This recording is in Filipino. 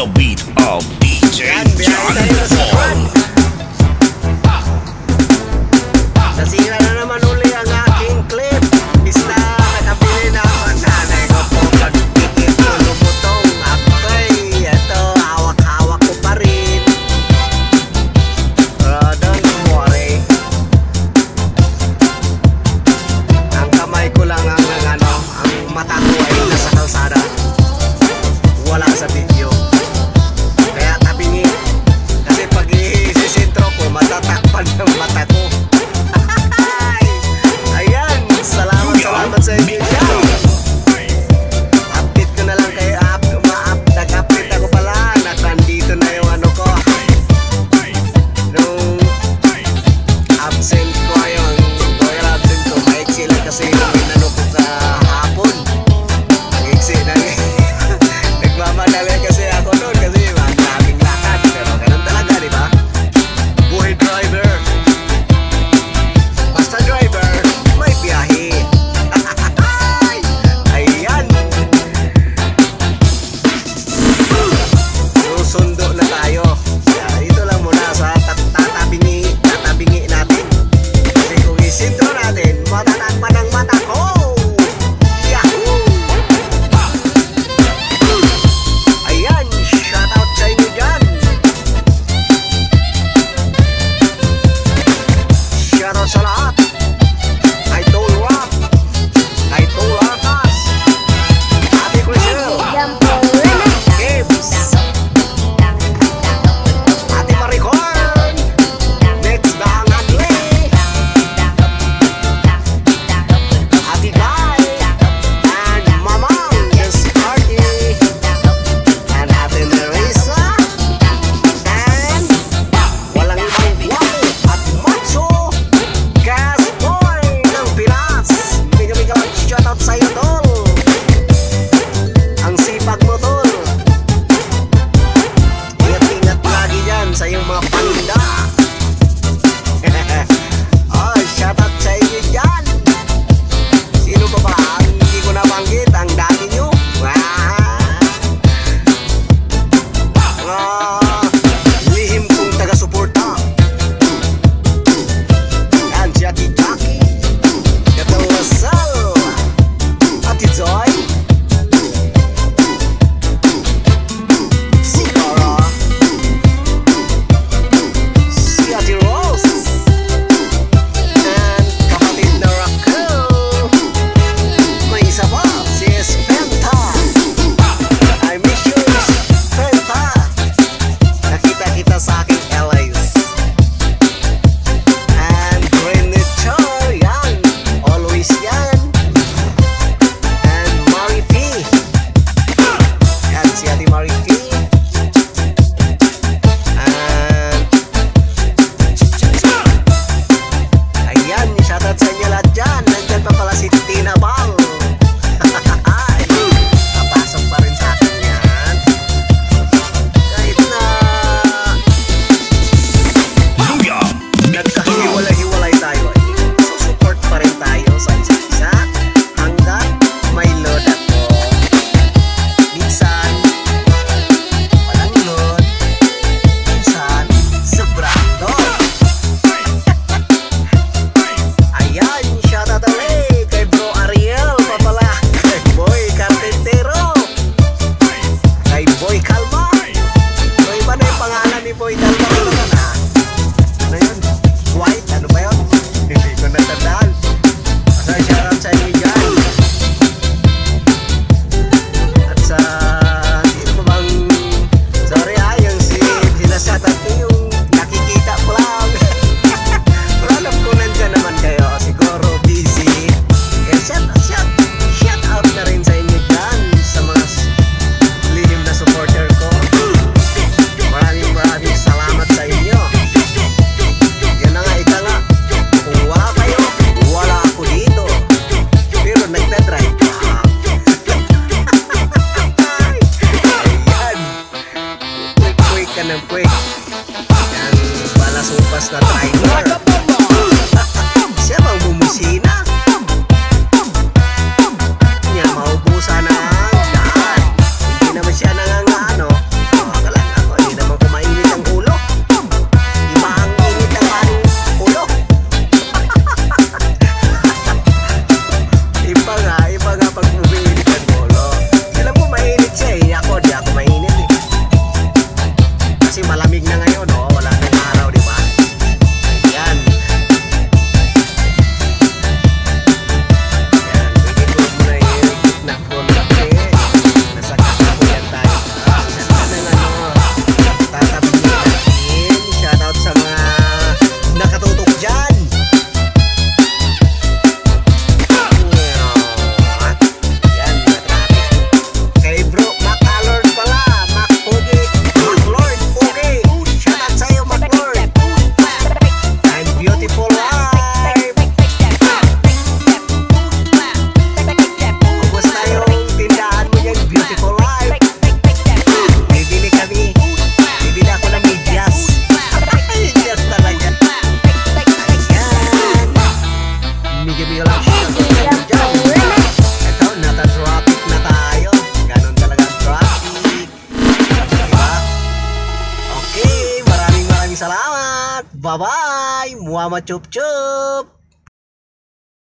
the beat of DJ John Paul. Nasira na naman uli ang aking clip. Bista nakapili na ako. Nanay ko po pagpikit ko lumutong ako'y ito, hawak-hawak ko pa rin. Don't worry. Ang kamay ko lang ang mata ko ay nasa kalsada. Wala sa video. Kaya tabingi. Kasi pag isisintro ko, matatakpan ng mata ko. Ayan, salamat sa inyo. Update ko na lang kayo. Nag-update ako pala. Nandito na yung ano ko. Nung absent ko, yung royal absent ko, maiksi lang kasi yung inano ko kahapon. Nag-iksi na nagmamadali kasi ako noon kasi ang daming lakad. Pero ganun talaga, di ba? Buhay driver. Basta driver, may biyahe. Ayan. Susundo na tayo. Ito lang muna sa tatabingi natin. Kasi kung isintro natin, matatakpan ang mata ko. Yahoo! Ayan, shoutout sa inyo dyan. Shoutout sa lahat. Kay Tol Rock, kay Tol Arcas, Ate Crisel, Gibbs, Ate Maricorn, Next Bangan Lee, Ate Guy, and Mamang Just Party, and Ate Nerissa, and walang ibang guwapo at macho, Gas Boy ng Pinas. Mega shoutout sa'yo, Tol. Ang sipag mo, Tol. Ingat-ingat lagi dyan sa iyong mga paninda. Oh, shoutout sa inyo dyan. Sino pa ba? Hindi ko nabanggit. Ang dami nyo. Lihim kong taga-suporta. Yan si Ate Jackie, Ate Lasal, Ate Joy, si Cara, si Ate Rose, and kapatid na Raquel. May isa pa, si Espenta. I miss you, Espenta. Nakita kita sa aking LA's. And Greenwich, yan. Always yan. And Marie P. Yan si Ate Marie P. And ayan, shoutout sa inyo lahat dyan. Nandyan pa pala si Tina Bang. Napasok pa rin sa akin yan. Kahit na Luya, nagkahiwalay-hiwalay tayo, support pa rin tayo sa isa't isa hanggang may load ako. Minsan walang load, minsan sobrang load. Ayan, shoutout ulit kay Bro Ariel pa pala, kay Boy Carpintero, kay Boy Calma. So iba na yung pangalan ni Boy Calma naman, ha? Ano yun? White? Ano ba yun? Hindi ko natandaan. So shoutout sa inyo dyan. At sa sino pa bang sorry yung sinashoutout nyo yung nakikita ko lang. Pero alam ko nandyan naman kayo. Siguro busy. Kaya shout out na rin sa inyo dyan, sa mga lihim na supporter ko. Maraming salamat sa inyo. Yan na nga, ika nga. Kung wala kayo, wala ako dito. Pero nagdadrive ka. Ayan. Quick ka ng quick. Yan, pala supas na driver. Siya bang bumusina? Niya, maubusan na ang daan. Hindi naman siya nangangano. salamat. Bye-bye. Muama chup chup.